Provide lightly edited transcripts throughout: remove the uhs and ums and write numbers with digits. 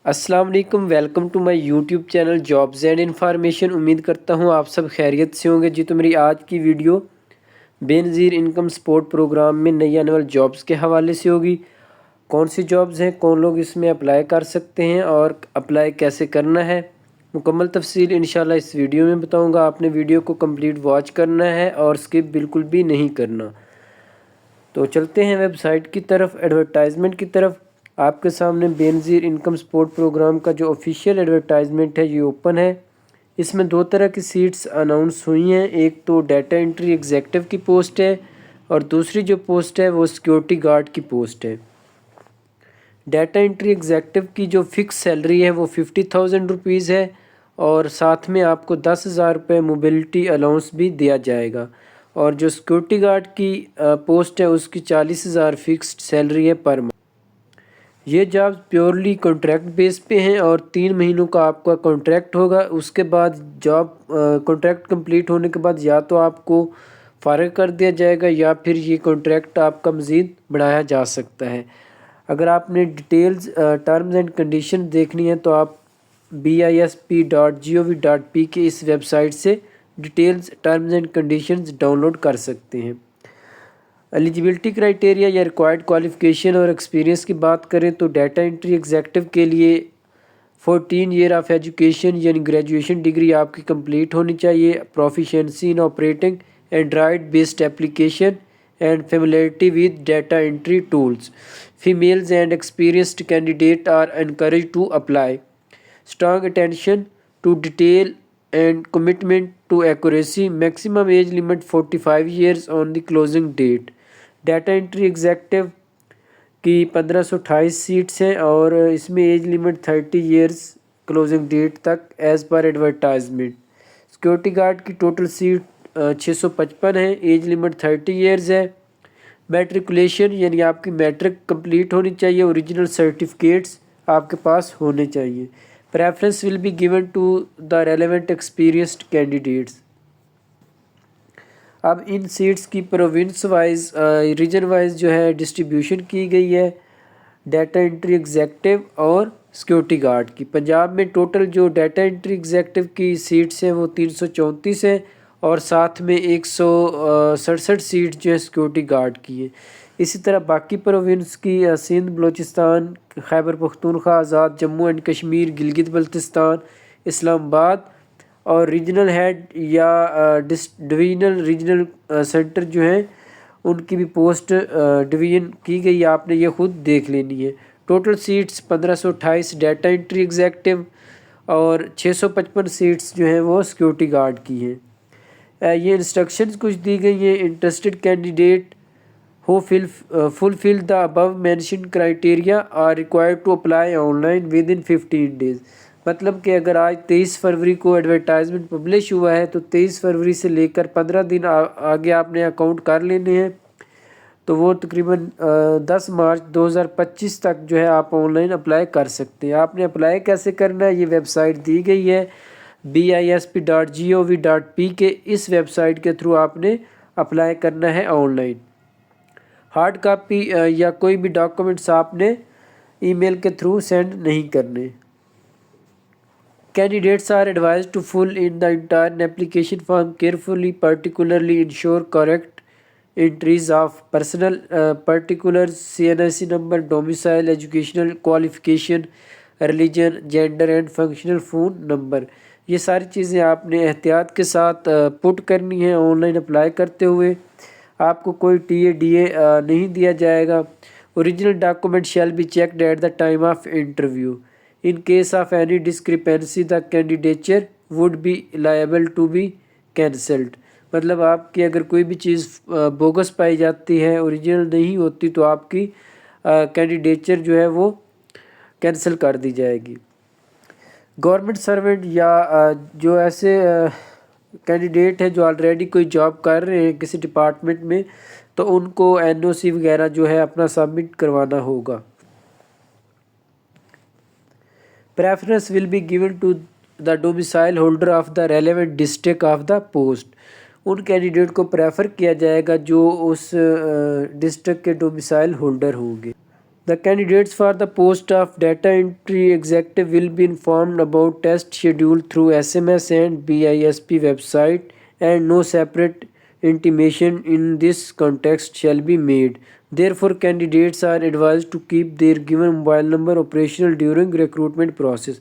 السلام علیکم، welcome to my YouTube channel jobs and information. امید کرتا ہوں آپ سب خیریت سے ہوں گے۔ جی تو میری آج کی ویڈیو بے نظیر انکم سپورٹ پروگرام میں نئی آنے والے جابز کے حوالے سے ہوگی۔ کون سی جابز ہیں، کون لوگ اس میں اپلائی کر سکتے ہیں اور اپلائی کیسے کرنا ہے، مکمل تفصیل انشاءاللہ اس ویڈیو میں بتاؤں گا۔ آپ نے ویڈیو کو کمپلیٹ واچ کرنا ہے اور اسکپ بالکل بھی نہیں کرنا۔ تو چلتے ہیں ویب سائٹ کی طرف، ایڈورٹائزمنٹ کی طرف۔ آپ کے سامنے بے نظیر انکم سپورٹ پروگرام کا جو آفیشیل ایڈورٹائزمنٹ ہے یہ اوپن ہے۔ اس میں دو طرح کی سیٹس اناؤنس ہوئی ہیں، ایک تو ڈیٹا انٹری ایگزیکٹو کی پوسٹ ہے اور دوسری جو پوسٹ ہے وہ سیکیورٹی گارڈ کی پوسٹ ہے۔ ڈیٹا انٹری ایگزیکٹو کی جو فکس سیلری ہے وہ 50,000 روپیز ہے اور ساتھ میں آپ کو 10,000 روپے موبلٹی الاؤنس بھی دیا جائے گا، اور جو سیکیورٹی گارڈ کی پوسٹ ہے اس کی 40,000 فکسڈ سیلری ہے پر منتھ۔ یہ جابز پیورلی کانٹریکٹ بیس پہ ہیں اور 3 مہینوں کا آپ کا کانٹریکٹ ہوگا۔ اس کے بعد جاب کانٹریکٹ کمپلیٹ ہونے کے بعد یا تو آپ کو فارغ کر دیا جائے گا یا پھر یہ کانٹریکٹ آپ کا مزید بڑھایا جا سکتا ہے۔ اگر آپ نے ڈیٹیلز ٹرمز اینڈ کنڈیشن دیکھنی ہے تو آپ bisp.gov.p کے اس ویب سائٹ سے details terms and conditions download کر سکتے ہیں۔ ایلیجیبلٹی کرائٹیریا یا ریکوائرڈ کوالیفیکیشن اور ایکسپیرینس کی بات کریں تو ڈیٹا انٹری ایگزیکٹو کے لیے 14 ایئر آف ایجوکیشن یعنی گریجویشن ڈگری آپ کی کمپلیٹ ہونی چاہیے، proficiency in operating Android based application and familiarity with data entry tools. Females and experienced candidate are encouraged to apply. Strong attention to detail and commitment to accuracy. Maximum age limit 45 years on the closing date. Data entry executive کی 1528 seats ہیں اور اس میں age limit 30 years closing date تک as per advertisement. Security guard کی total set 655 ہیں، age limit 30 years ہے۔ Matriculation یعنی آپ کی میٹرک کمپلیٹ ہونی چاہیے، اوریجنل سرٹیفکیٹس آپ کے پاس ہونے چاہیے۔ Preference will be given to the relevant experienced candidates. اب ان سیٹس کی پروونس وائز ریجن وائز جو ہے ڈسٹریبیوشن کی گئی ہے ڈیٹا انٹری ایگزیکٹو اور سیکیورٹی گارڈ کی۔ پنجاب میں ٹوٹل جو ڈیٹا انٹری ایگزیکٹو کی سیٹس ہیں وہ 334 ہیں اور ساتھ میں 167 سیٹ جو ہے سیکیورٹی گارڈ کی ہیں۔ اسی طرح باقی پروونس کی سندھ، بلوچستان، خیبر پختونخوا آزاد، جموں اینڈ کشمیر، گلگت بلتستان، اسلام آباد اور ریجنل ہیڈ یا ڈویژنل ریجنل سینٹر جو ہیں ان کی بھی پوسٹ ڈویژن کی گئی، آپ نے یہ خود دیکھ لینی ہے۔ Total seats 1528 data entry executive اور 655 سیٹس جو ہیں وہ سیکیورٹی گارڈ کی ہیں۔ یہ انسٹرکشنز کچھ دی گئی ہیں۔ Interested candidate who fulfill the above mentioned criteria are required to apply online within 15 days۔ مطلب کہ اگر آج 23 فروری کو ایڈورٹائزمنٹ پبلش ہوا ہے تو 23 فروری سے لے کر 15 دن آگے آپ نے اکاؤنٹ کر لینے ہیں، تو وہ تقریباً 10 مارچ 2025 تک جو ہے آپ آن لائن اپلائی کر سکتے ہیں۔ آپ نے اپلائی کیسے کرنا ہے، یہ ویب سائٹ دی گئی ہے bisp.gov.p کے اس ویب سائٹ کے تھرو آپ نے اپلائی کرنا ہے آن لائن۔ ہارڈ کاپی یا کوئی بھی ڈاکومنٹس آپ نے ای میل کے تھرو سینڈ نہیں کرنے۔ Candidates are advised to fill in the entire application form carefully, particularly ensure correct entries of personal particulars, CNIC number, domicile, educational qualification, religion, gender and functional phone number۔ یہ ساری چیزیں آپ نے احتیاط کے ساتھ پٹ کرنی ہے آن لائن اپلائی کرتے ہوئے۔ آپ کو کوئی ٹی اے ڈی اے نہیں دیا جائے گا۔ Original document shall be checked at the time of interview. In case of any discrepancy, the candidature would be liable to be cancelled۔ مطلب آپ کی اگر کوئی بھی چیز بوگس پائی جاتی ہے، اوریجنل نہیں ہوتی، تو آپ کی کینڈیڈیچر جو ہے وہ کینسل کر دی جائے گی۔ گورنمنٹ سرونٹ یا جو ایسے کینڈیڈیٹ ہیں جو آلریڈی کوئی جاب کر رہے ہیں کسی ڈپارٹمنٹ میں، تو ان کو NOC وغیرہ جو ہے اپنا سبمٹ کروانا ہوگا۔ Preference will be given to the domicile holder of the relevant district of the post۔ In candidate کو پریفر کیا جائے گا جو اس ڈسٹرکٹ کے ڈومیسائل ہولڈر ہوں گے۔ The candidates for the post of data entry executive will be informed about test schedule through SMS and BISP website, and no separate intimation in this context shall be made. Therefore, candidates are advised to keep their given mobile number operational during recruitment process.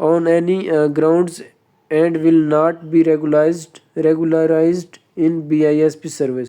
on any grounds and will not be regularized in BISP service.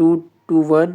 221,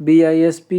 BISP